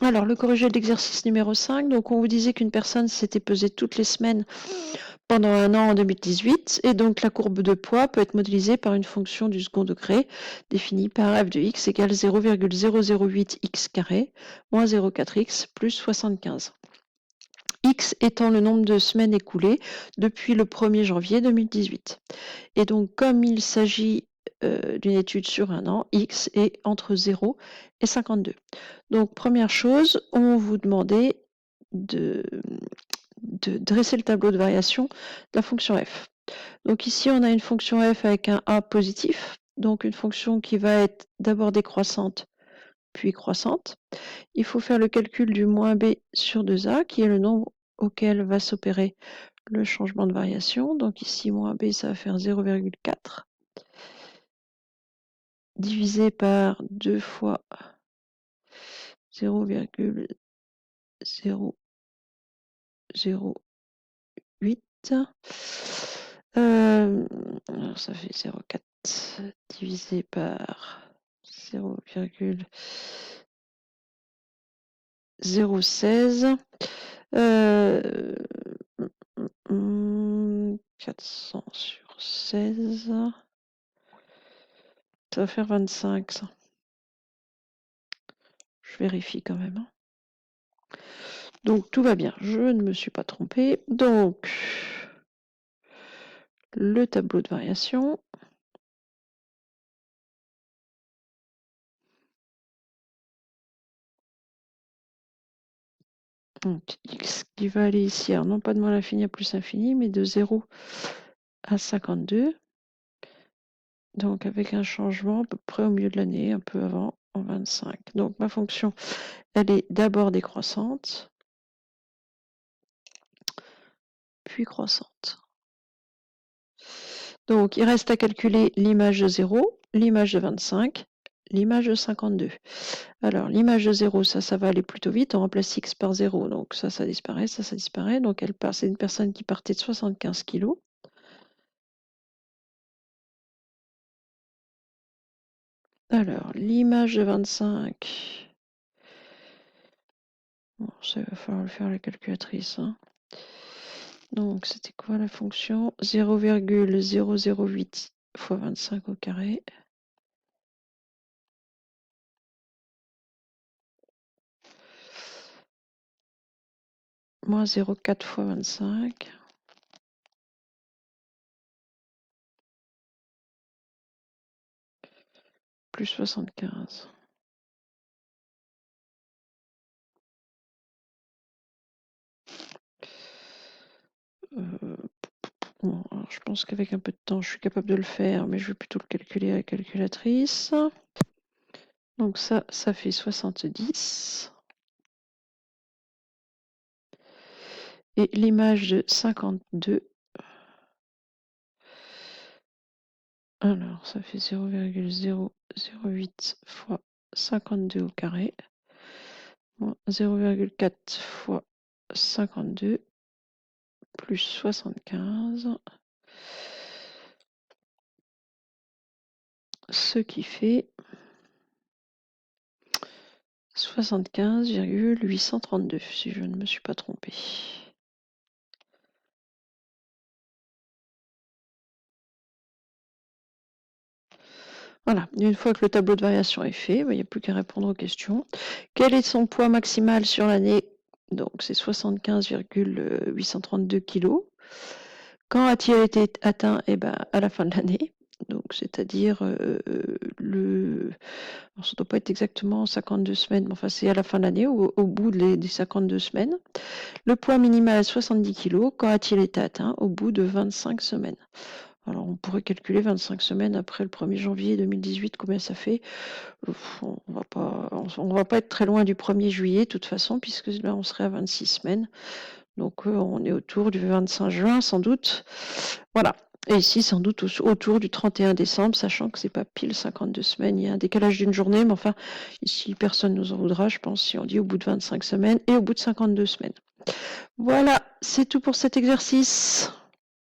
Alors, le corrigé de l'exercice numéro 5, donc on vous disait qu'une personne s'était pesée toutes les semaines pendant un an en 2018, et donc la courbe de poids peut être modélisée par une fonction du second degré définie par f de x égale 0,008x carré moins 0,4x plus 75. X étant le nombre de semaines écoulées depuis le 1er janvier 2018. Et donc, comme il s'agit d'une étude sur un an, X est entre 0 et 52. Donc, première chose, on vous demandait de dresser le tableau de variation de la fonction f. Donc ici, on a une fonction f avec un a positif, donc une fonction qui va être d'abord décroissante, puis croissante. Il faut faire le calcul du moins b sur 2a, qui est le nombre auquel va s'opérer le changement de variation. Donc ici, moins b, ça va faire 0,4 divisé par 2 fois 0,008. Alors ça fait 0,4 divisé par 0,016. 400 sur 16. Ça va faire 25, ça. Je vérifie quand même. Donc tout va bien, je ne me suis pas trompée. Donc, le tableau de variation. Donc, x qui va aller ici, alors non pas de moins l'infini à plus infini, mais de 0 à 52. Donc avec un changement à peu près au milieu de l'année, un peu avant, en 25. Donc ma fonction, elle est d'abord décroissante, puis croissante. Donc il reste à calculer l'image de 0, l'image de 25, l'image de 52. Alors l'image de 0, ça va aller plutôt vite, on remplace x par 0, donc ça disparaît, ça disparaît. Donc c'est une personne qui partait de 75 kg. Alors, l'image de 25, bon, ça va falloir le faire à la calculatrice. Hein. Donc, c'était quoi la fonction? 0,008 fois 25 au carré. Moins 0,4 fois 25. Plus 75. Bon, alors je pense qu'avec un peu de temps, je suis capable de le faire, mais je vais plutôt le calculer à la calculatrice. Donc ça fait 70. Et l'image de 52. Alors, ça fait 0,008 fois 52 au carré. 0,4 fois 52 plus 75. Ce qui fait 75,832, si je ne me suis pas trompée. Voilà, une fois que le tableau de variation est fait, il n'y a plus qu'à répondre aux questions. Quel est son poids maximal sur l'année? Donc c'est 75,832 kg. Quand a-t-il été atteint? Eh ben, à la fin de l'année. Donc, c'est-à-dire alors, ça ne doit pas être exactement 52 semaines, mais enfin, c'est à la fin de l'année, au bout des 52 semaines. Le poids minimal 70 kg. Quand a-t-il été atteint? Au bout de 25 semaines. Alors, on pourrait calculer 25 semaines après le 1er janvier 2018, combien ça fait? On va pas être très loin du 1er juillet, de toute façon, puisque là, on serait à 26 semaines. Donc, on est autour du 25 juin, sans doute. Voilà. Et ici, sans doute autour du 31 décembre, sachant que c'est pas pile 52 semaines. Il y a un décalage d'une journée, mais enfin, ici, personne ne nous en voudra, je pense, si on dit au bout de 25 semaines et au bout de 52 semaines. Voilà, c'est tout pour cet exercice.